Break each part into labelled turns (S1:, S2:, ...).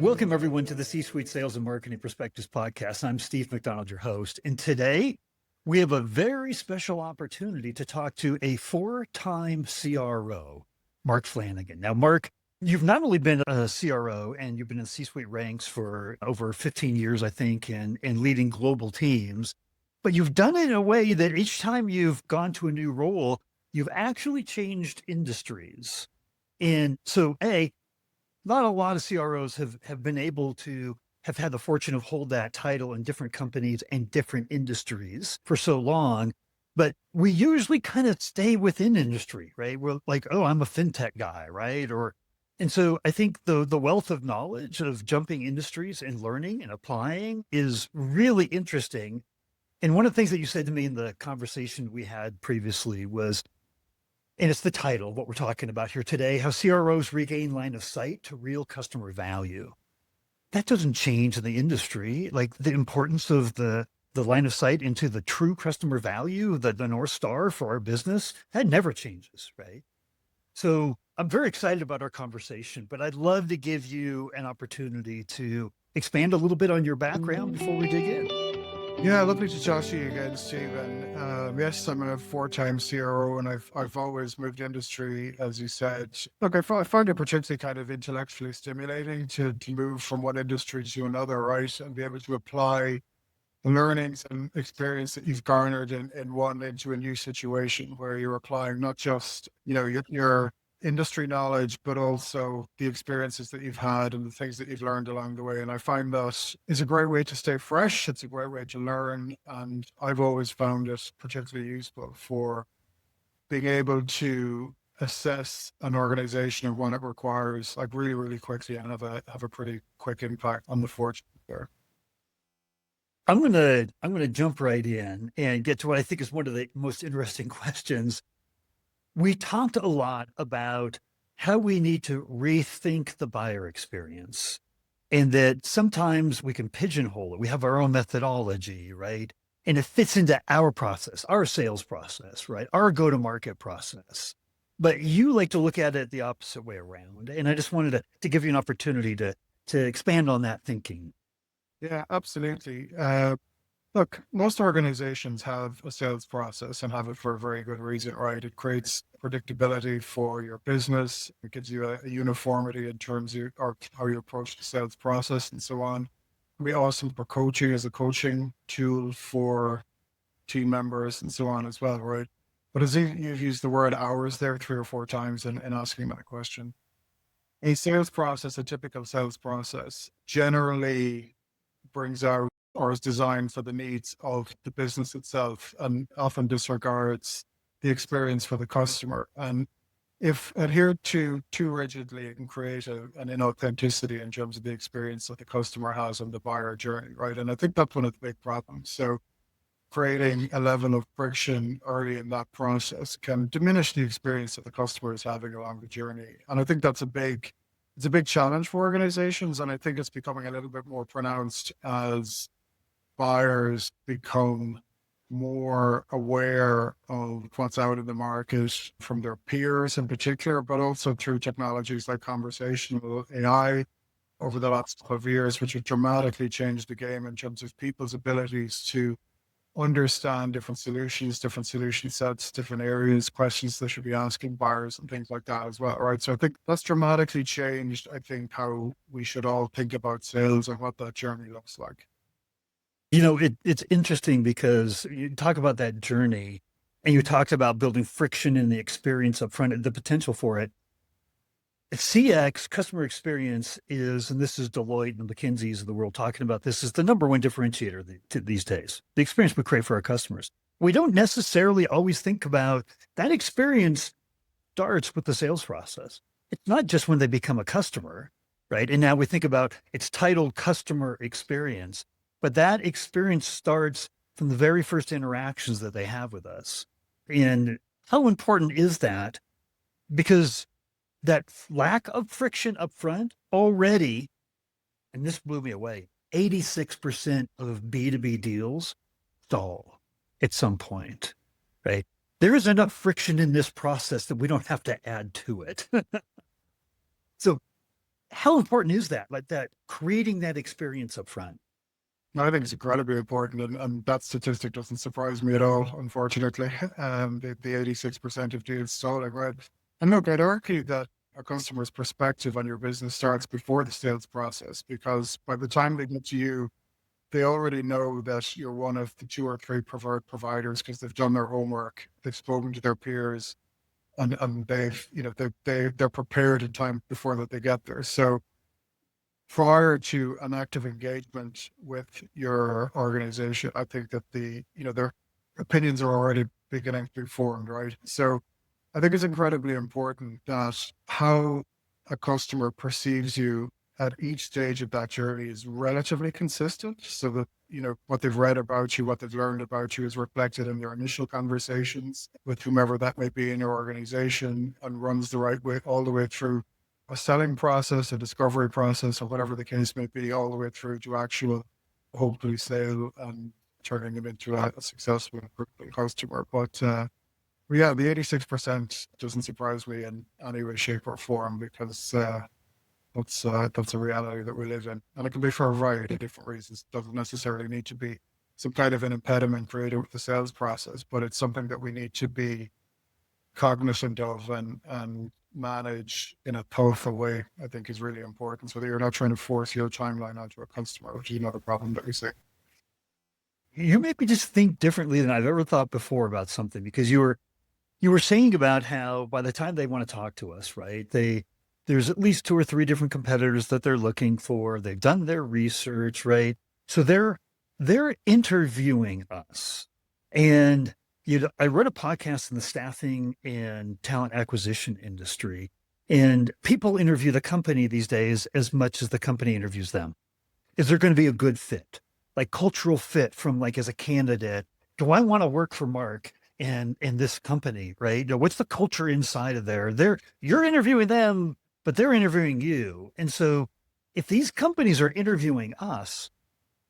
S1: Welcome, everyone, to the C-Suite Sales and Marketing Perspectives podcast. I'm Steve McDonald, your host. And today we have a very special opportunity to talk to a four-time CRO, Mark Flanagan. Now, Mark, you've not only been a CRO and you've been in C-Suite ranks for over 15 years, I think, and leading global teams, but you've done it in a way that each time you've gone to a new role, you've actually changed industries. And so, not a lot of CROs have been able to have had the fortune of hold that title in different companies and different industries for so long, but we usually kind of stay within industry, right? We're like, oh, I'm a fintech guy, right? And so I think the wealth of knowledge of jumping industries and learning and applying is really interesting. And one of the things that you said to me in the conversation we had previously was, and it's the title of what we're talking about here today, how CROs regain line of sight to real customer value. That doesn't change in the industry. Like the importance of the line of sight into the true customer value, the North Star for our business, that never changes, right? So I'm very excited about our conversation, but I'd love to give you an opportunity to expand a little bit on your background before we dig in.
S2: Yeah, lovely to talk to you again, Stephen. Yes, I'm a four-time CRO, and I've always moved industry, as you said. Look, I find it particularly kind of intellectually stimulating to move from one industry to another, right, and be able to apply the learnings and experience that you've garnered in one into a new situation where you're applying not just your industry knowledge, but also the experiences that you've had and the things that you've learned along the way. And I find that is a great way to stay fresh. It's a great way to learn. And I've always found it particularly useful for being able to assess an organization and what it requires, like really, really quickly, and have a pretty quick impact on the fortune there.
S1: I'm gonna jump right in and get to what I think is one of the most interesting questions. We talked a lot about how we need to rethink the buyer experience and that sometimes we can pigeonhole it. We have our own methodology, right? And it fits into our process, our sales process, right? Our go-to-market process. But you like to look at it the opposite way around. And I just wanted to give you an opportunity to expand on that thinking.
S2: Yeah, absolutely. Look, most organizations have a sales process and have it for a very good reason, right? It creates predictability for your business. It gives you a uniformity in terms of how you approach the sales process and so on. It can be awesome for coaching as a coaching tool for team members and so on as well, right? But as you've used the word hours there three or four times in asking that question, a sales process, a typical sales process, generally brings out or is designed for the needs of the business itself and often disregards the experience for the customer. And if adhered to too rigidly, it can create an inauthenticity in terms of the experience that the customer has on the buyer journey, right? And I think that's one of the big problems. So creating a level of friction early in that process can diminish the experience that the customer is having along the journey. And I think it's a big challenge for organizations. And I think it's becoming a little bit more pronounced as buyers become more aware of what's out in the market from their peers in particular, but also through technologies like conversational AI over the last couple of years, which have dramatically changed the game in terms of people's abilities to understand different solutions, different solution sets, different areas, questions they should be asking buyers and things like that as well, right? So I think that's dramatically changed, I think, how we should all think about sales and what that journey looks like.
S1: It's interesting because you talk about that journey and you talked about building friction in the experience up front, the potential for it. CX, customer experience is, and this is Deloitte and McKinsey's of the world talking about this, is the number one differentiator these days, the experience we create for our customers. We don't necessarily always think about that experience starts with the sales process. It's not just when they become a customer, right? And now we think about it's titled customer experience, but that experience starts from the very first interactions that they have with us. And how important is that? Because that lack of friction up front already, and this blew me away, 86% of B2B deals stall at some point, right? There is enough friction in this process that we don't have to add to it. So how important is that? Like that creating that experience up front?
S2: I think it's incredibly important, and that statistic doesn't surprise me at all, unfortunately. The 86% of deals stalling, right? And look, I'd argue that a customer's perspective on your business starts before the sales process, because by the time they get to you, they already know that you're one of the two or three preferred providers because they've done their homework, they've spoken to their peers, and they've, they're prepared in time before that they get there. So prior to an active engagement with your organization, I think that their opinions are already beginning to be formed, right? So I think it's incredibly important that how a customer perceives you at each stage of that journey is relatively consistent, so that, what they've read about you, what they've learned about you is reflected in their initial conversations with whomever that may be in your organization, and runs the right way all the way through a selling process, a discovery process, or whatever the case may be, all the way through to actual, hopefully, sale and turning them into a successful customer. But yeah, the 86% doesn't surprise me in any way, shape, or form, because that's a reality that we live in, and it can be for a variety of different reasons. It doesn't necessarily need to be some kind of an impediment created with the sales process, but it's something that we need to be cognizant of and manage in a thoughtful way. I think is really important, so that you're not trying to force your timeline onto a customer, which is another problem that we see.
S1: You make me just think differently than I've ever thought before about something, because you were saying about how by the time they want to talk to us, right? There's at least two or three different competitors that they're looking for. They've done their research, right? So they're interviewing us. And I read a podcast in the staffing and talent acquisition industry, and people interview the company these days as much as the company interviews them. Is there going to be a good fit? Like cultural fit from, like, as a candidate, do I want to work for Mark and in this company, right? What's the culture inside of there? You're interviewing them, but they're interviewing you. And so if these companies are interviewing us,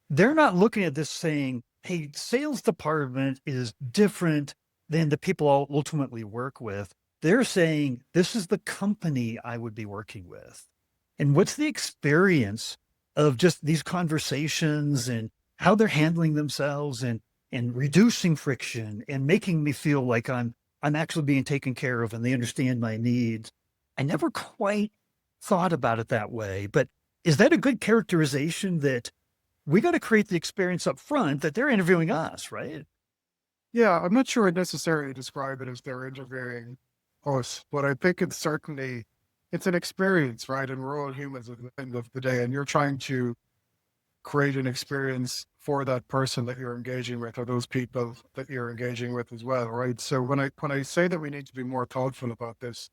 S1: they're not looking at this saying, hey, sales department is different than the people I'll ultimately work with. They're saying, this is the company I would be working with. And what's the experience of just these conversations and how they're handling themselves and reducing friction and making me feel like I'm actually being taken care of and they understand my needs. I never quite thought about it that way, but is that a good characterization, that we got to create the experience up front that they're interviewing us, right?
S2: Yeah, I'm not sure I'd necessarily describe it as they're interviewing us, but I think it's an experience, right? And we're all humans at the end of the day, and you're trying to create an experience for that person that you're engaging with, or those people that you're engaging with as well, right? So when I say that we need to be more thoughtful about this,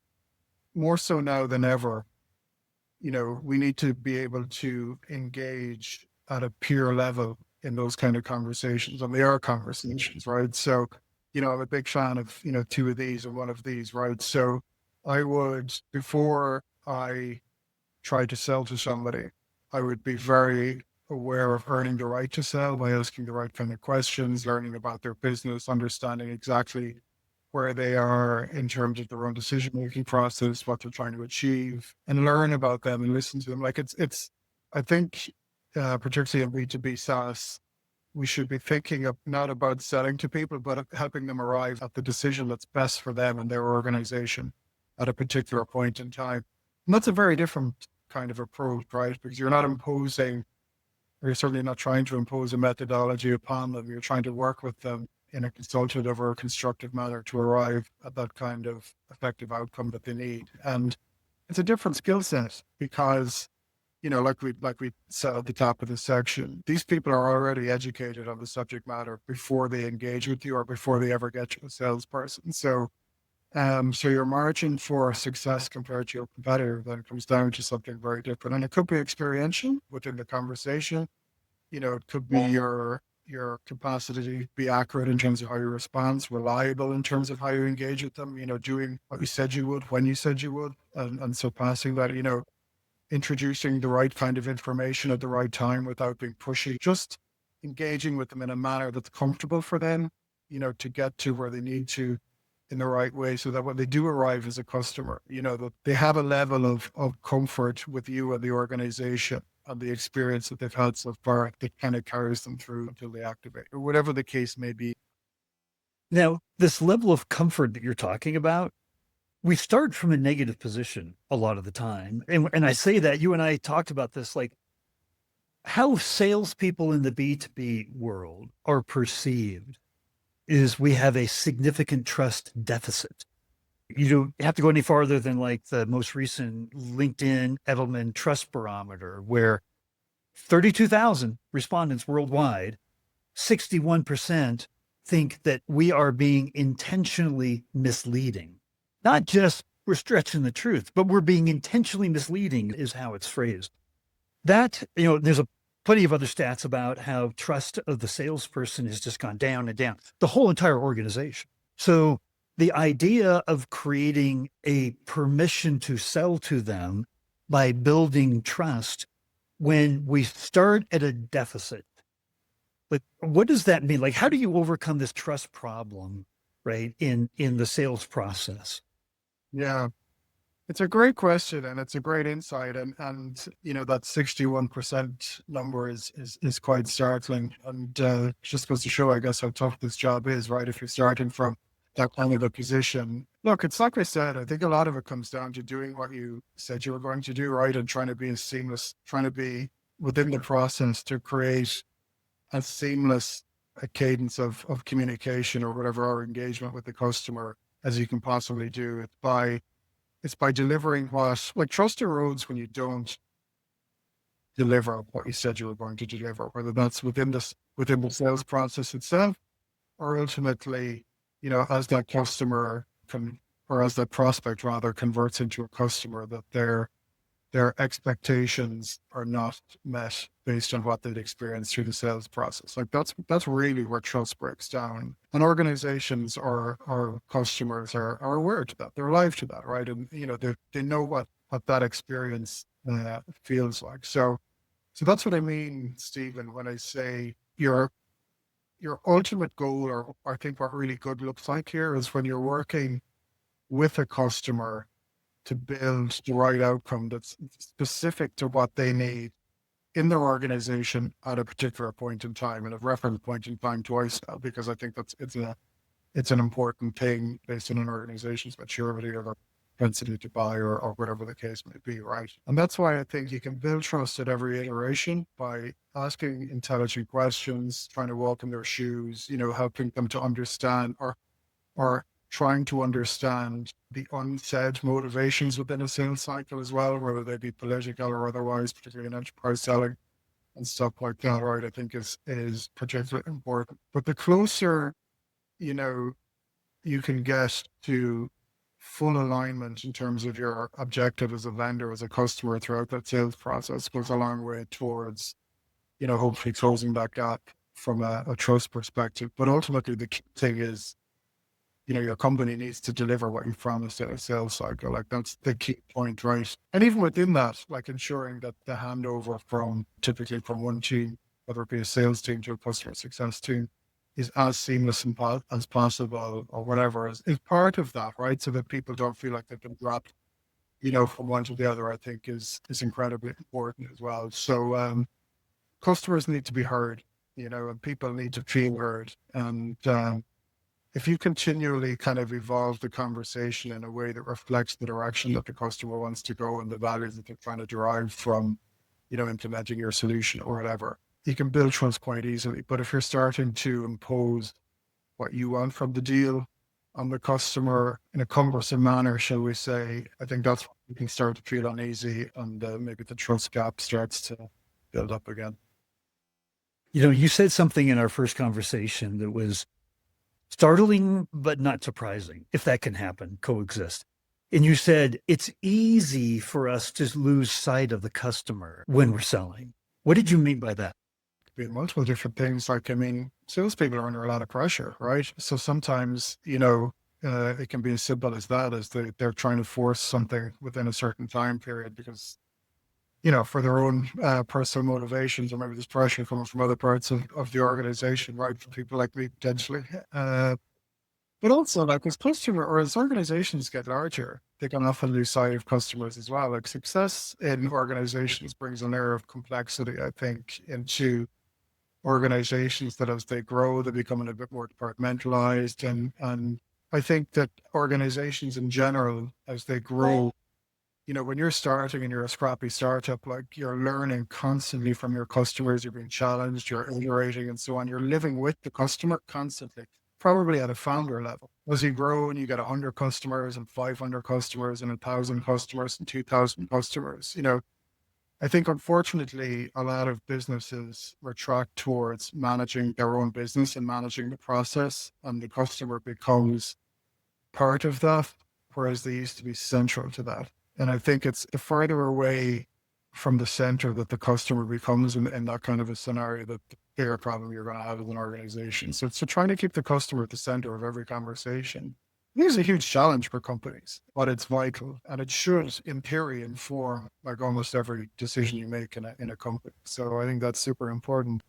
S2: more so now than ever, we need to be able to engage at a peer level in those kind of conversations, and they are conversations, right? So, I'm a big fan of, two of these and one of these, right? So I would, before I try to sell to somebody, I would be very aware of earning the right to sell by asking the right kind of questions, learning about their business, understanding exactly where they are in terms of their own decision-making process, what they're trying to achieve, and learn about them and listen to them. Like I think, particularly in B2B SaaS, we should be thinking of not about selling to people, but of helping them arrive at the decision that's best for them and their organization at a particular point in time. And that's a very different kind of approach, right? Because you're not imposing, or you're certainly not trying to impose a methodology upon them. You're trying to work with them in a consultative or a constructive manner to arrive at that kind of effective outcome that they need. And it's a different skill set, because, like we said at the top of this section, these people are already educated on the subject matter before they engage with you or before they ever get to a salesperson. So your margin for success compared to your competitor then comes down to something very different. And it could be experiential within the conversation. It could be your capacity to be accurate in terms of how you respond, reliable in terms of how you engage with them, doing what you said you would, when you said you would, and surpassing that, introducing the right kind of information at the right time without being pushy, just engaging with them in a manner that's comfortable for them, to get to where they need to in the right way so that when they do arrive as a customer, that they have a level of comfort with you and the organization and the experience that they've had so far that kind of carries them through until they activate or whatever the case may be.
S1: Now, this level of comfort that you're talking about, we start from a negative position a lot of the time. And I say that you and I talked about this, like how salespeople in the B2B world are perceived is we have a significant trust deficit. You don't have to go any farther than like the most recent LinkedIn Edelman Trust Barometer, where 32,000 respondents worldwide, 61% think that we are being intentionally misleading. Not just we're stretching the truth, but we're being intentionally misleading is how it's phrased. That, there's plenty of other stats about how trust of the salesperson has just gone down and down, the whole entire organization. So the idea of creating a permission to sell to them by building trust when we start at a deficit, like what does that mean? Like, how do you overcome this trust problem, right, in the sales process?
S2: Yeah. It's a great question and it's a great insight. And that 61% number is quite startling. And just goes to show, I guess, how tough this job is, right? If you're starting from that kind of a position. Look, it's like I said, I think a lot of it comes down to doing what you said you were going to do, right? And trying to be as seamless, trying to be within the process to create a seamless a cadence of communication or whatever, our engagement with the customer as you can possibly do. It's by delivering like trust erodes when you don't deliver what you said you were going to deliver, whether that's within the sales process itself, or ultimately, as that customer or as that prospect rather converts into a customer, that their expectations are not met based on what they'd experienced through the sales process. Like that's really where trust breaks down. And organizations or customers are aware to that. They're alive to that, right? And they know what that experience feels like. So that's what I mean, Stephen, when I say your ultimate goal, or I think what really good looks like here, is when you're working with a customer to build the right outcome that's specific to what they need in their organization at a particular point in time, and a reference point in time twice now, because I think it's an important thing based on an organization's maturity or their propensity to buy or whatever the case may be, right? And that's why I think you can build trust at every iteration by asking intelligent questions, trying to walk in their shoes, helping them to understand or trying to understand the unsaid motivations within a sales cycle as well, whether they be political or otherwise, particularly in enterprise selling and stuff like that, right? I think is particularly important. But the closer, you can get to full alignment in terms of your objective as a vendor, as a customer throughout that sales process, goes a long way towards, hopefully closing that gap from a trust perspective. But ultimately, the key thing is, your company needs to deliver what you promised in a sales cycle. Like that's the key point, right? And even within that, like ensuring that the handover typically from one team, whether it be a sales team to a customer success team, is as seamless as possible or whatever is part of that, right? So that people don't feel like they've been dropped, from one to the other, I think is incredibly important as well. So customers need to be heard, and people need to feel heard. And if you continually kind of evolve the conversation in a way that reflects the direction that the customer wants to go and the values that they're trying to derive from, implementing your solution or whatever, you can build trust quite easily. But if you're starting to impose what you want from the deal on the customer in a cumbersome manner, shall we say, I think that's when you can start to feel uneasy, and maybe the trust gap starts to build up again.
S1: You said something in our first conversation that was startling, but not surprising, if that can happen, coexist. And you said it's easy for us to lose sight of the customer when we're selling. What did you mean by that?
S2: Be multiple different things. Like, I mean, salespeople are under a lot of pressure, right? So sometimes, it can be as simple as that, as they're trying to force something within a certain time period because, for their own personal motivations, or maybe there's pressure coming from other parts of the organization, right? For people like me, potentially. But also, like as customer or as organizations get larger, they can often lose sight of customers as well. Like success in organizations brings an air of complexity, I think, into organizations that as they grow, they become a bit more departmentalized. And I think that organizations in general, as they grow, when you're starting and you're a scrappy startup, like you're learning constantly from your customers, you're being challenged, you're iterating and so on. You're living with the customer constantly, probably at a founder level. As you grow and you get 100 customers and 500 customers and 1,000 customers and 2,000 customers, I think unfortunately a lot of businesses retract towards managing their own business and managing the process, and the customer becomes part of that, whereas they used to be central to that. And I think it's the further away from the center that the customer becomes in that kind of a scenario, that the bigger problem you're going to have as an organization. So trying to keep the customer at the center of every conversation is a huge challenge for companies, but it's vital. And it should, in theory, inform like almost every decision you make in a company. So I think that's super important.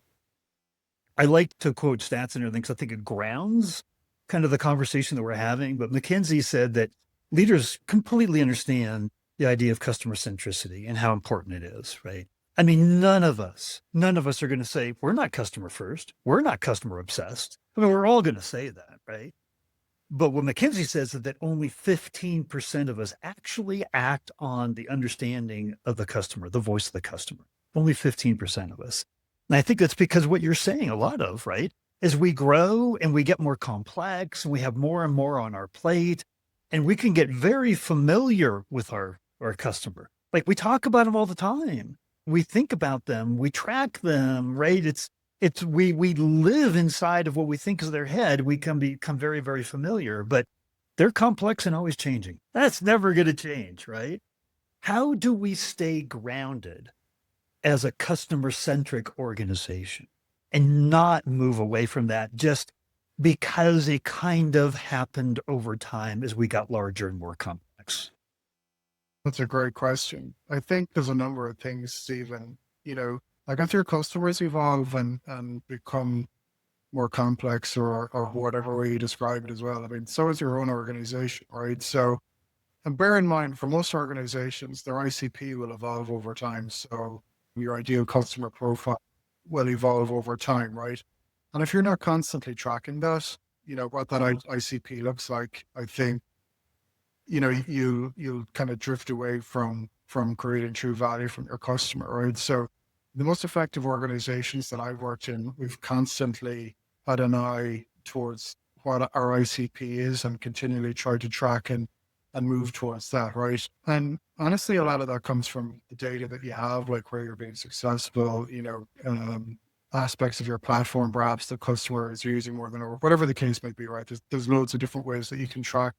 S1: I like to quote stats and everything because I think it grounds kind of the conversation that we're having. But McKinsey said that leaders completely understand the idea of customer centricity and how important it is, right? I mean, none of us are going to say we're not customer first. We're not customer obsessed. I mean, we're all going to say that, right? But what McKinsey says is that only 15% of us actually act on the understanding of the customer, the voice of the customer. Only 15% of us. And I think that's because what you're saying a lot of, right? As we grow and we get more complex and we have more and more on our plate, and we can get very familiar with our customer. Like we talk about them all the time. We think about them, we track them, right? We live inside of what we think is their head. We can become very, very familiar, but they're complex and always changing. That's never going to change, right? How do we stay grounded as a customer centric organization and not move away from that just because it kind of happened over time as we got larger and more complex?
S2: That's a great question. I think there's a number of things, Stephen. Like as your customers evolve and become more complex or whatever way you describe it as well. I mean, so is your own organization, right? So, and bear in mind, for most organizations, their ICP will evolve over time. So your ideal customer profile will evolve over time, right? And if you're not constantly tracking that, what that ICP looks like, I think, you'll kind of drift away from creating true value from your customer, right? So the most effective organizations that I've worked in, we've constantly had an eye towards what our ICP is and continually try to track and move towards that, right? And honestly, a lot of that comes from the data that you have, like where you're being successful, aspects of your platform, perhaps the customer is using more than, or whatever the case may be, right? There's loads of different ways that you can track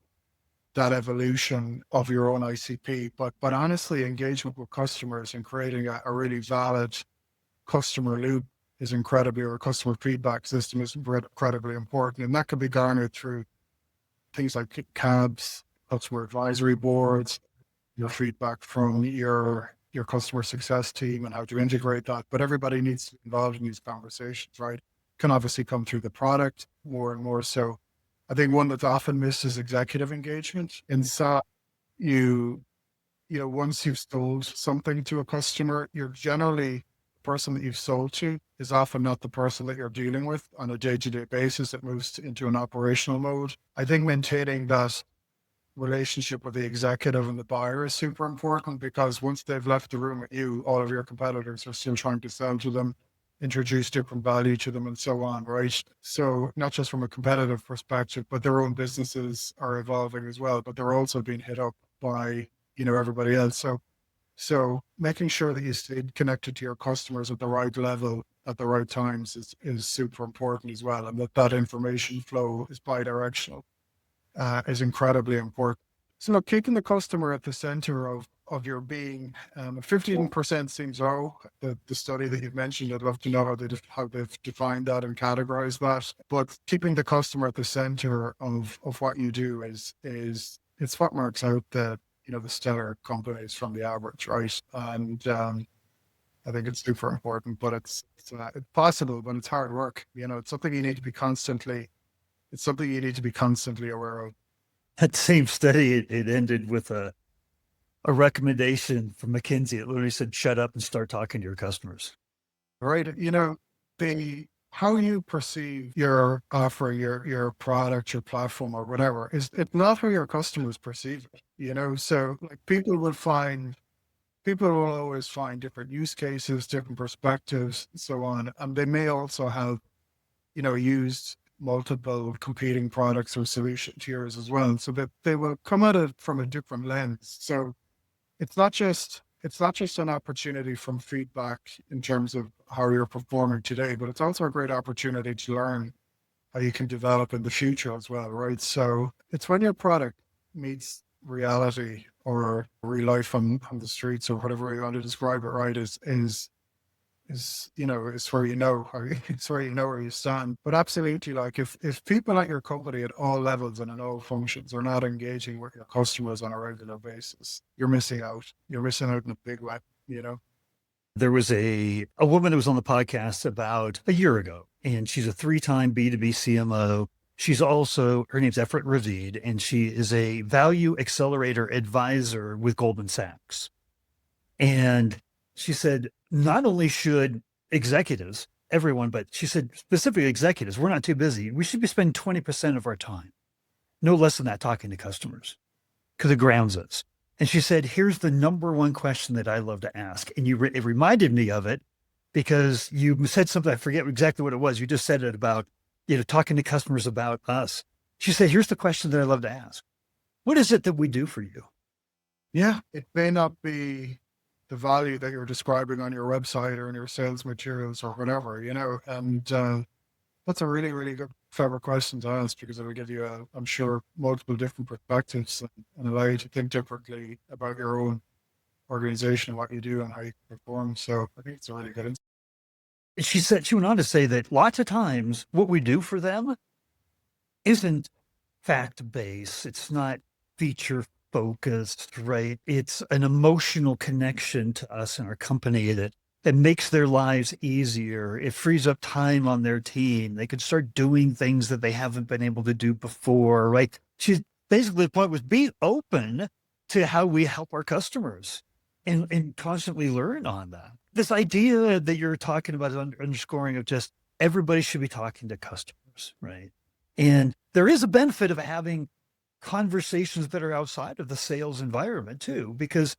S2: that evolution of your own ICP. But honestly, engagement with customers and creating a really valid customer loop is incredibly, or a customer feedback system is incredibly important. And that can be garnered through things like CABs, customer advisory boards, your feedback from your customer success team and how to integrate that. But everybody needs to be involved in these conversations, right? Can obviously come through the product more and more so. I think one that's often missed is executive engagement. Inside once you've sold something to a customer, you're generally the person that you've sold to is often not the person that you're dealing with on a day-to-day basis. It moves into an operational mode. I think maintaining that relationship with the executive and the buyer is super important, because once they've left the room with you, all of your competitors are still trying to sell to them, introduce different value to them and so on, right? So not just from a competitive perspective, but their own businesses are evolving as well, but they're also being hit up by, everybody else. So making sure that you stay connected to your customers at the right level at the right times is super important as well. And that information flow is bi-directional, is incredibly important. So look, keeping the customer at the center of your being, 15% seems low. The study that you've mentioned, I'd love to know how they've defined that and categorized that. But keeping the customer at the center of what you do is it's what marks out the stellar companies from the average, right? And I think it's super important, but it's possible, but it's hard work. It's something you need to be constantly It's something you need to be constantly aware of.
S1: That same study, it ended with a recommendation from McKinsey. It literally said, shut up and start talking to your customers.
S2: Right. The how you perceive your offer, your product, your platform or whatever is it's not how your customers perceive it. So like people will always find different use cases, different perspectives, and so on. And they may also have, used multiple competing products or solution tiers as well. So that they will come at it from a different lens. So it's not just an opportunity from feedback in terms of how you're performing today, but it's also a great opportunity to learn how you can develop in the future as well, right? So it's when your product meets reality or real life on the streets or whatever you want to describe it, right? Is where it's where you know where you stand. But absolutely, like if people at your company at all levels and in all functions are not engaging with your customers on a regular basis, you're missing out. You're missing out in a big way, you know?
S1: There was a woman that was on the podcast about a year ago, and she's a three-time B2B CMO. She's also, her name's Efrat Ravid, and she is a value accelerator advisor with Goldman Sachs. And she said, not only should executives, everyone, but she said specifically executives, we're not too busy. We should be spending 20% of our time, no less than that, talking to customers because it grounds us. And she said, here's the number one question that I love to ask. And it reminded me of it because you said something, I forget exactly what it was. You just said it about, talking to customers about us. She said, here's the question that I love to ask. What is it that we do for you?
S2: Yeah, it may not be the value that you're describing on your website or in your sales materials or whatever, and that's a really, really good, clever question to ask because it'll give you, I'm sure, multiple different perspectives and allow you to think differently about your own organization and what you do and how you perform. So I think it's a really good insight.
S1: She went on to say that lots of times what we do for them isn't fact based. It's not feature focused, right? It's an emotional connection to us and our company that makes their lives easier. It frees up time on their team. They could start doing things that they haven't been able to do before, right? She's basically the point was be open to how we help our customers and constantly learn on that. This idea that you're talking about is underscoring of just everybody should be talking to customers, right? And there is a benefit of having conversations that are outside of the sales environment too, because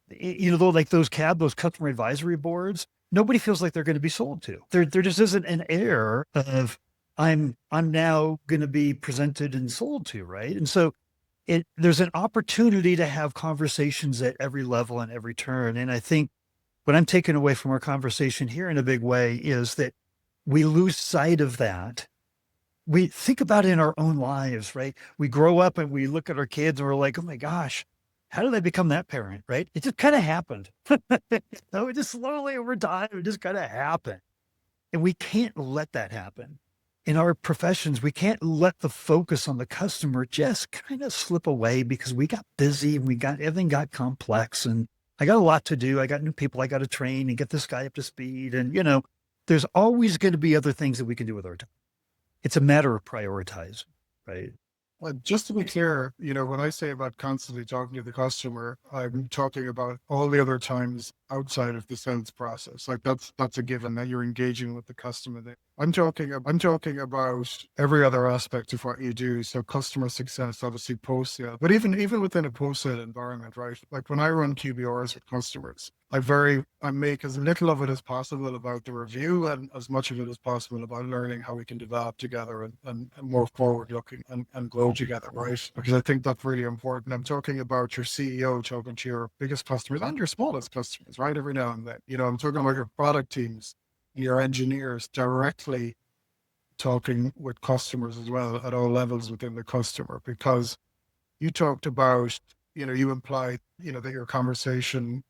S1: though like those customer advisory boards, nobody feels like they're going to be sold to. There just isn't an air of I'm now going to be presented and sold to, right? And so there's an opportunity to have conversations at every level and every turn. And I think what I'm taking away from our conversation here in a big way is that we lose sight of that. We think about it in our own lives, right? We grow up and we look at our kids and we're like, oh my gosh, how did I become that parent, right? It just kind of happened. No, it just slowly over time, it just kind of happened. And we can't let that happen. In our professions, we can't let the focus on the customer just kind of slip away because we got busy and everything got complex and I got a lot to do. I got new people I got to train and get this guy up to speed. And, there's always going to be other things that we can do with our time. It's a matter of prioritizing, right?
S2: Well, just to be clear, when I say about constantly talking to the customer, I'm talking about all the other times outside of the sales process. Like that's a given that you're engaging with the customer there. I'm talking about every other aspect of what you do. So customer success, obviously post sale, but even within a post sale environment, right? Like when I run QBRs with customers, I make as little of it as possible about the review and as much of it as possible about learning how we can develop together and more forward looking and grow together, right? Because I think that's really important. I'm talking about your CEO talking to your biggest customers and your smallest customers, right? Every now and then, I'm talking about your product teams, your engineers directly talking with customers as well at all levels within the customer, because you talked about, you implied, that your conversation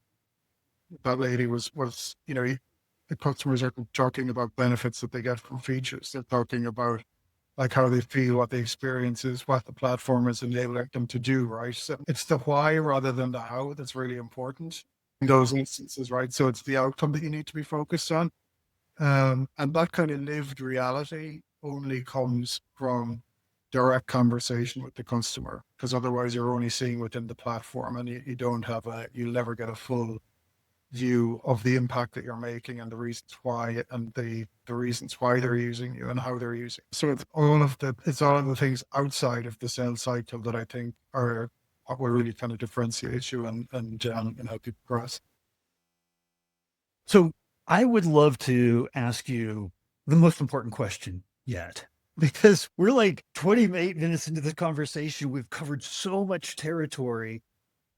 S2: that lady was, the customers are talking about benefits that they get from features. They're talking about like how they feel, what the experience is, what the platform is enabling them to do, right? So it's the why rather than the how that's really important in those instances, right? So it's the outcome that you need to be focused on. And that kind of lived reality only comes from direct conversation with the customer, because otherwise you're only seeing within the platform, and you don't have you'll never get a full view of the impact that you're making and the reasons why, and the reasons why they're using you and how they're using. So it's all of the things outside of the sales cycle that I think are what will really kind of differentiate you and help you progress.
S1: So I would love to ask you the most important question yet, because we're like 28 minutes into this conversation. We've covered so much territory,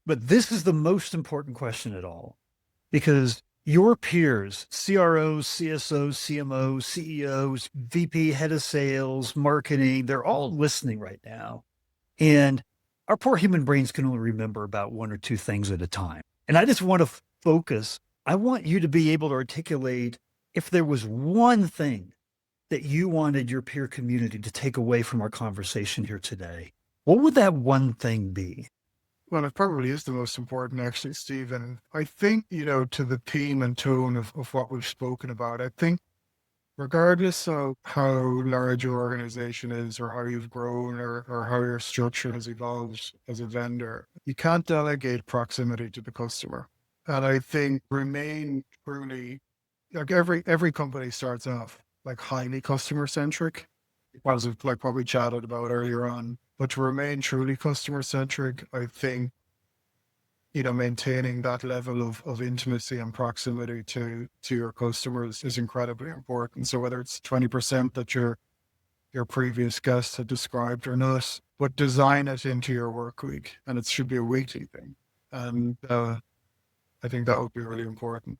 S1: but this is the most important question at all, because your peers, CROs, CSOs, CMOs, CEOs, VP, head of sales, marketing, they're all listening right now. And our poor human brains can only remember about one or two things at a time. And I just want to focus. I want you to be able to articulate, if there was one thing that you wanted your peer community to take away from our conversation here today, what would that one thing be?
S2: Well, it probably is the most important, actually, Stephen. I think, to the theme and tone of what we've spoken about, I think regardless of how large your organization is or how you've grown or how your structure has evolved as a vendor, you can't delegate proximity to the customer. And I think remain truly, like every company starts off like highly customer centric, as like what we chatted about earlier on. But to remain truly customer centric, I think, maintaining that level of intimacy and proximity to your customers is incredibly important. So whether it's 20% that your previous guests had described or not, but design it into your work week, and it should be a weekly thing. And I think that would be really important.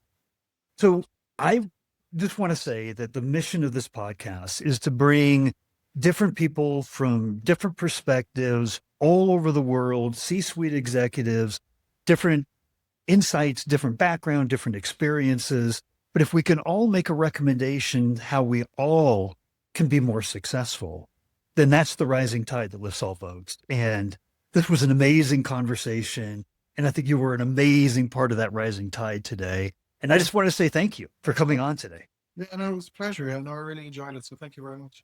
S1: So I just want to say that the mission of this podcast is to bring different people from different perspectives all over the world, C-suite executives, different insights, different background, different experiences. But if we can all make a recommendation how we all can be more successful, then that's the rising tide that lifts all boats. And this was an amazing conversation. And I think you were an amazing part of that rising tide today. And I just want to say thank you for coming on today.
S2: Yeah, no, it was a pleasure. And I really enjoyed it. So thank you very much.